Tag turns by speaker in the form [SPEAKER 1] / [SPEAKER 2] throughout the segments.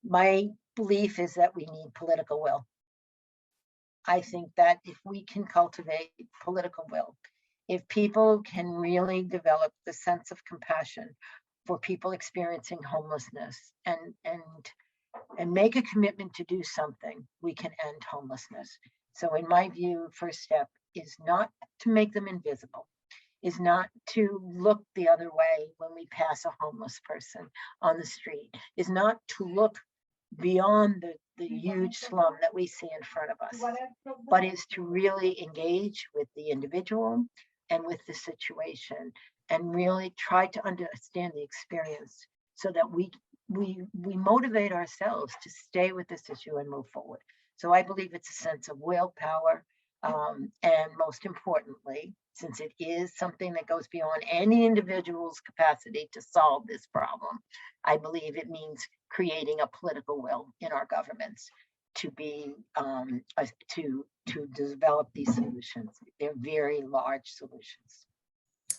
[SPEAKER 1] My belief is that we need political will. I think that if we can cultivate political will, if people can really develop the sense of compassion for people experiencing homelessness and make a commitment to do something, we can end homelessness. So in my view, first step is not to make them invisible, is not to look the other way when we pass a homeless person on the street, is not to look beyond the huge slum that we see in front of us, but is to really engage with the individual and with the situation and really try to understand the experience so that we motivate ourselves to stay with this issue and move forward. So I believe it's a sense of willpower, and most importantly, since it is something that goes beyond any individual's capacity to solve this problem, I believe it means creating a political will in our governments to be to develop these solutions. They're very large solutions.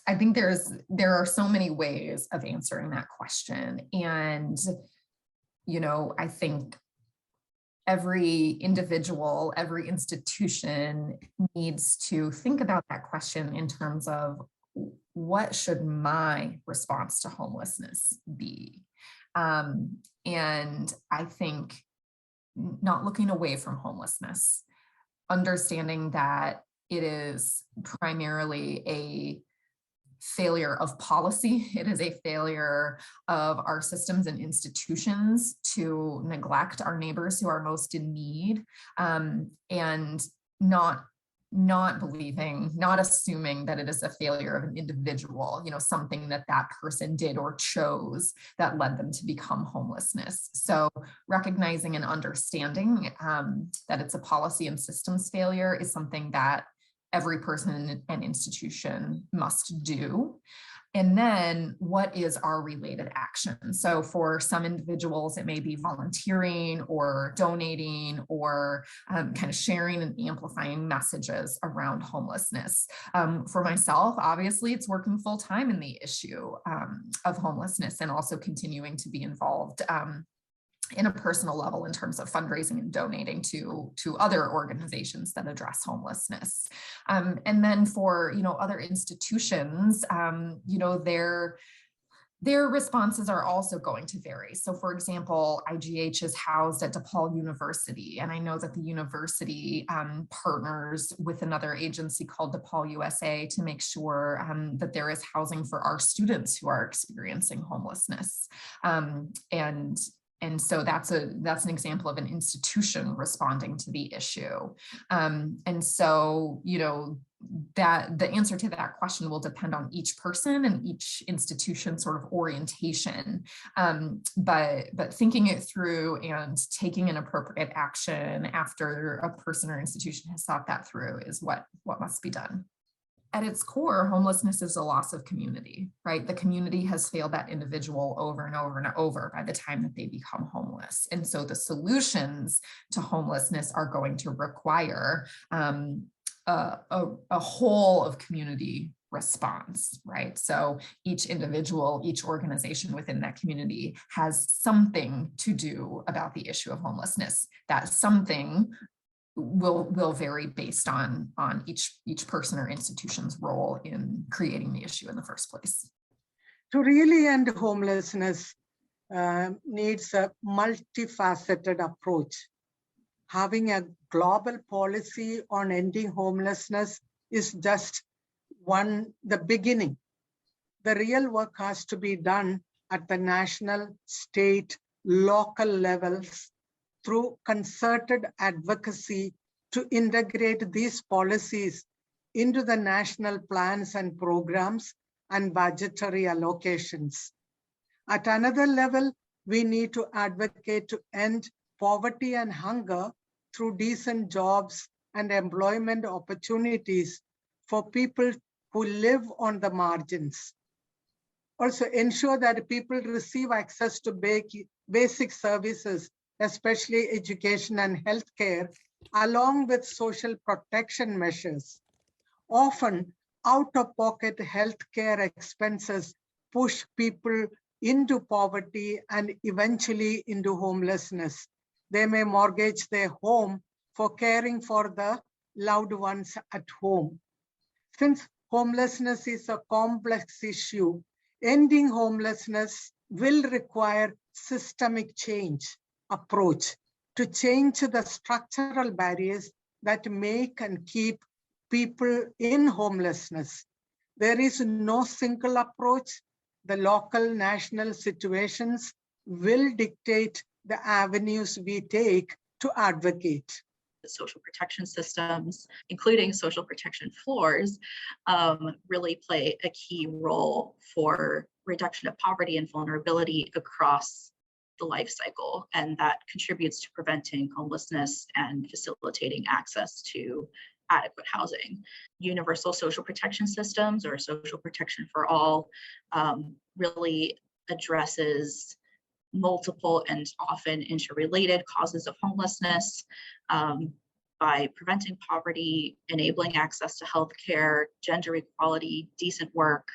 [SPEAKER 2] I think there are so many ways of answering that question. And, you know, I think every individual, every institution needs to think about that question in terms of what should my response to homelessness be? And I think not looking away from homelessness, understanding that it is primarily a failure of policy. It is a failure of our systems and institutions to neglect our neighbors who are most in need, and not believing, not assuming that it is a failure of an individual, you know, something that that person did or chose that led them to become homelessness. So recognizing and understanding that it's a policy and systems failure is something that every person and institution must do. And then what is our related action? So for some individuals, it may be volunteering or donating or kind of sharing and amplifying messages around homelessness. For myself, obviously, it's working full time in the issue of homelessness and also continuing to be involved in a personal level in terms of fundraising and donating to other organizations that address homelessness. And then for, you know, other institutions, you know, their responses are also going to vary. So for example, IGH is housed at DePaul University, and I know that the university partners with another agency called DePaul USA to make sure that there is housing for our students who are experiencing homelessness. And so that's an example of an institution responding to the issue. And so, you know, that the answer to that question will depend on each person and each institution sort of orientation. But thinking it through and taking an appropriate action after a person or institution has thought that through is what must be done. At its core, homelessness is a loss of community, right? The community has failed that individual over and over and over by the time that they become homeless. And so the solutions to homelessness are going to require a whole of community response, right? So each individual, each organization within that community has something to do about the issue of homelessness. That something will vary based on each person or institution's role in creating the issue in the first place.
[SPEAKER 3] To really end homelessness needs a multifaceted approach. Having a global policy on ending homelessness is just the beginning. The real work has to be done at the national, state, local levels through concerted advocacy to integrate these policies into the national plans and programs and budgetary allocations. At another level, we need to advocate to end poverty and hunger through decent jobs and employment opportunities for people who live on the margins. Also ensure that people receive access to basic services, especially education and healthcare, along with social protection measures. Often, out-of-pocket healthcare expenses push people into poverty and eventually into homelessness. They may mortgage their home for caring for the loved ones at home. Since homelessness is a complex issue, ending homelessness will require systemic change approach to change the structural barriers that make and keep people in homelessness. There is no single approach. The local, national situations will dictate the avenues we take to advocate.
[SPEAKER 4] The social protection systems, including social protection floors, really play a key role for reduction of poverty and vulnerability across the life cycle, and that contributes to preventing homelessness and facilitating access to adequate housing. Universal social protection systems, or social protection for all, really addresses multiple and often interrelated causes of homelessness by preventing poverty, enabling access to healthcare, gender equality, decent work,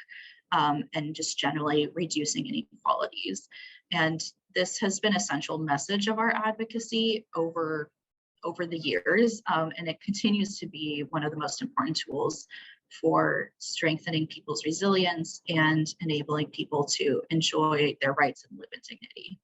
[SPEAKER 4] and just generally reducing inequalities. And this has been a central message of our advocacy over the years, and it continues to be one of the most important tools for strengthening people's resilience and enabling people to enjoy their rights and live in dignity.